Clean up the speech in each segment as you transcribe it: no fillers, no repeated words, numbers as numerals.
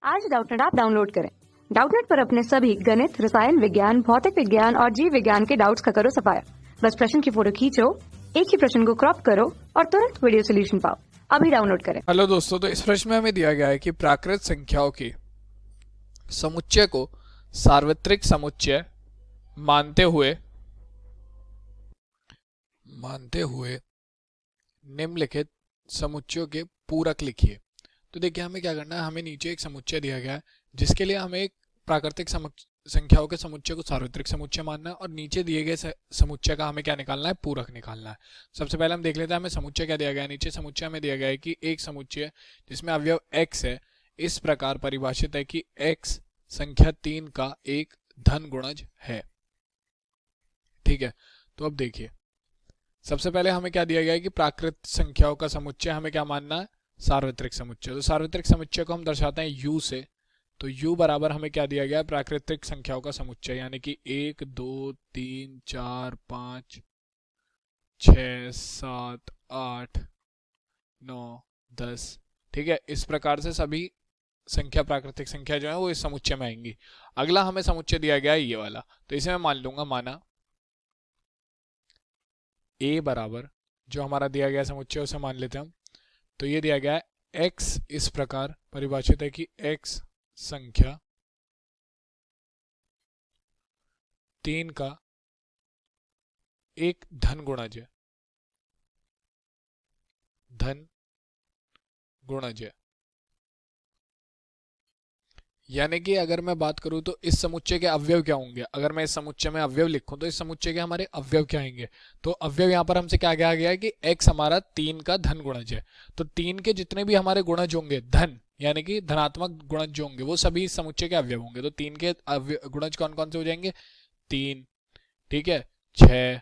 आज Doubtnut app download करें। Doubtnut पर अपने सभी गणित, रसायन विज्ञान, भौतिक विज्ञान और जीव विज्ञान के डाउट्स का करो सफाया। बस प्रश्न की फोटो खींचो, एक ही प्रश्न को क्रॉप करो और तुरंत वीडियो सोल्यूशन पाओ। अभी डाउनलोड करें। हेलो दोस्तों, तो इस प्रश्न में हमें दिया गया है कि प्राकृत संख्याओं के समुच्चय को सार्वत्रिक समुच्चय मानते हुए निम्नलिखित समुच्चयों के पूरक लिखिए। तो देखिए, हमें क्या करना है, हमें नीचे एक समुच्चय दिया गया है जिसके लिए हमें एक प्राकृतिक संख्याओं के समुच्चय को सार्वत्रिक समुच्चय मानना है और नीचे दिए गए समुच्चय का हमें क्या निकालना है, पूरक निकालना है। सबसे पहले हम देख लेते हैं हमें समुच्चय क्या दिया गया है। नीचे समुच्चय हमें दिया गया है कि एक समुच्चय जिसमें अवयव x है इस प्रकार परिभाषित है कि x संख्या 3 का एक धन गुणज है। ठीक है, तो अब देखिए, सबसे पहले हमें क्या दिया गया है कि प्राकृत संख्याओं का समुच्चय हमें क्या मानना है, सार्वत्रिक समुच्चय। तो सार्वत्रिक समुच्चय को हम दर्शाते हैं u से। तो u बराबर हमें क्या दिया गया है, प्राकृतिक संख्याओं का समुच्चय, यानी कि 1 2 3 4 5 6 7 8 9 10। ठीक है, इस प्रकार से सभी संख्या प्राकृतिक संख्या जो है वो इस समुच्चय में आएंगी। अगला हमें समुच्चय दिया गया है ये वाला, तो इसे मैं मान लूंगा माना a बराबर जो हमारा दिया गया समुच्चय उसे मान लेते हैं हम। तो ये दिया गया है x इस प्रकार परिभाषित है कि x संख्या 3 का एक धन गुणज है, धन गुणज है। यानी कि अगर मैं बात करूं तो इस समुच्चय के अवयव क्या होंगे, अगर मैं इस समुच्चय में अवयव लिखूं तो इस समुच्चय के हमारे अवयव क्या आएंगे। तो अवयव यहां पर हमसे क्या कहा गया है कि x हमारा 3 का धन गुणज है। तो 3 के जितने भी हमारे गुणज होंगे धन, यानी कि धनात्मक गुणज जो होंगे वो सभी इस समुच्चय के अवयव होंगे। तो 3 के गुणज कौन कौन से हो जाएंगे, 3, ठीक है, 6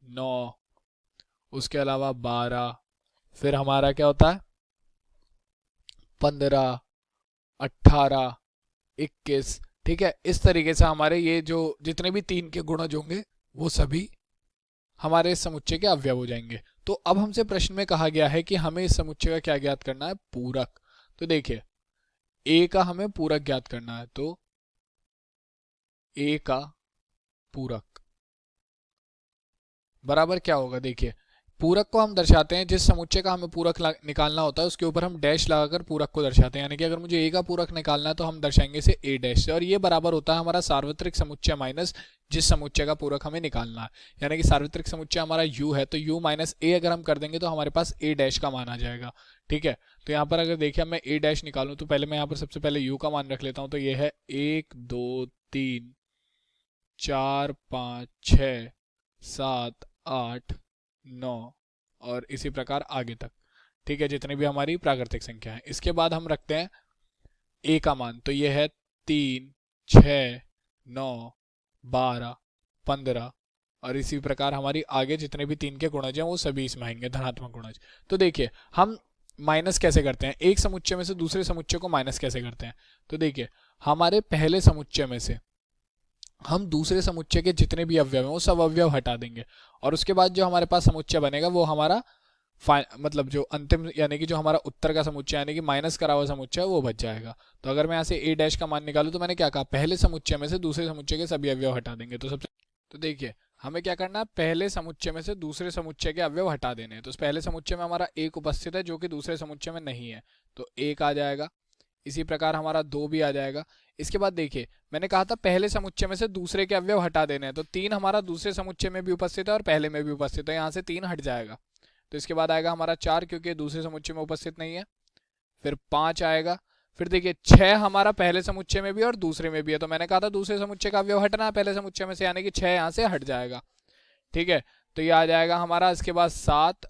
9, उसके अलावा 12, फिर हमारा क्या होता है 15 18 21। ठीक है, इस तरीके से हमारे ये जो जितने भी 3 के गुणज होंगे वो सभी हमारे इस समुच्चय के अवयव हो जाएंगे। तो अब हमसे प्रश्न में कहा गया है कि हमें इस समुच्चय का क्या ज्ञात करना है, पूरक। तो देखिए, a का हमें पूरक ज्ञात करना है। तो a का पूरक बराबर क्या होगा, देखिए पूरक को हम दर्शाते हैं, जिस समुच्चय का हमें पूरक निकालना होता है उसके ऊपर हम डैश लगाकर पूरक को दर्शाते हैं। यानी कि अगर मुझे a का पूरक निकालना है तो हम दर्शाएंगे इसे a डैश से, और ये बराबर होता है हमारा सार्वत्रिक समुच्चय माइनस जिस समुच्चय का पूरक हमें निकालना है। यानी कि सार्वत्रिक समुच्चय हमारा u है, तो u माइनस a अगर हम कर देंगे तो हमारे पास a डैश का मान आ जाएगा। ठीक है, तो यहाँ पर अगर देखिए मैं a डैश निकालूं तो पहले मैं यहाँ पर सबसे पहले u का मान रख लेता हूँ। तो ये है 1 2 3 4 5 6 7 8 9 और इसी प्रकार आगे तक। ठीक है, जितनी भी हमारी प्राकृतिक संख्या है। इसके बाद हम रखते हैं a का मान। तो ये है 3 6 9 12 15 और इसी प्रकार हमारी आगे जितने भी 3 के गुणज हैं वो सभी इसमें आएंगे, धनात्मक गुणज। तो देखिए हम माइनस कैसे करते हैं, एक समुच्चय में से दूसरे समुच्चय को माइनस कैसे करते हैं। तो देखिए, हमारे पहले समुच्चय में से हम दूसरे समुच्चय के जितने भी अवयव हैं वो सब अवयव हटा देंगे, और उसके बाद जो हमारे पास समुच्चय बनेगा वो हमारा मतलब जो अंतिम यानी कि जो हमारा उत्तर का समुच्चय यानी कि माइनस करा हुआ समुच्चय वो बच जाएगा। तो अगर मैं यहाँ से a डैश का मान निकालूं तो मैंने क्या कहा, पहले समुच्चय में से दूसरे समुच्चय के सभी अवयव हटा देंगे। तो देखिए हमें क्या करना है, पहले समुच्चय में से दूसरे समुच्चय के अवयव हटा देने हैं। तो पहले समुच्चय में हमारा 1 उपस्थित है जो कि दूसरे समुच्चय में नहीं है, तो 1 आ जाएगा। इसी प्रकार हमारा 2 भी आ जाएगा। इसके बाद देखिए मैंने कहा था पहले समुच्चय में से दूसरे के अवयव हटा देने हैं, तो 3 हमारा दूसरे समुच्चय में भी उपस्थित है और पहले में भी उपस्थित है, यहाँ से 3 हट जाएगा। तो इसके बाद आएगा हमारा 4 क्योंकि दूसरे समुच्चय में उपस्थित नहीं है, फिर 5 आएगा। फिर देखिए 6 हमारा पहले समुच्चय में भी और दूसरे में भी है, तो मैंने कहा था दूसरे समुच्चय का अवयव हटना है पहले समुच्चय में से, यानी कि 6 यहाँ से हट जाएगा। ठीक है, तो ये आ जाएगा हमारा। इसके बाद 7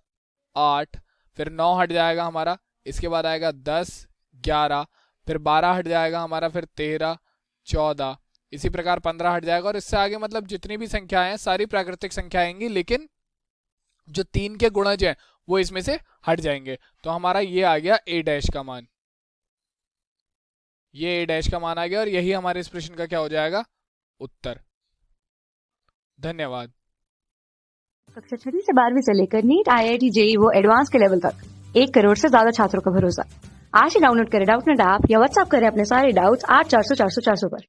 8 फिर 9 हट जाएगा हमारा। इसके बाद आएगा 10 11 फिर 12 हट जाएगा हमारा, फिर 13 14 इसी प्रकार 15 हट जाएगा। और इससे आगे मतलब जितनी भी संख्याएं हैं सारी प्राकृतिक संख्या आएंगी, लेकिन जो 3 के गुणज हैं वो इसमें से हट जाएंगे। तो हमारा ये आ गया a डैश का मान, ये a डैश का मान आ गया, और यही हमारे इस प्रश्न का क्या हो जाएगा, उत्तर। धन्यवाद। कक्षा 6 से 12वीं से लेकर नीट, IIT, JEE वो एडवांस के लेवल तक 1 करोड़ से ज्यादा छात्रों का भरोसा। आज ही डाउनलोड करें डाउटनेट ऐप या व्हाट्सएप करें अपने सारे डाउट्स 8400 400 400 पर।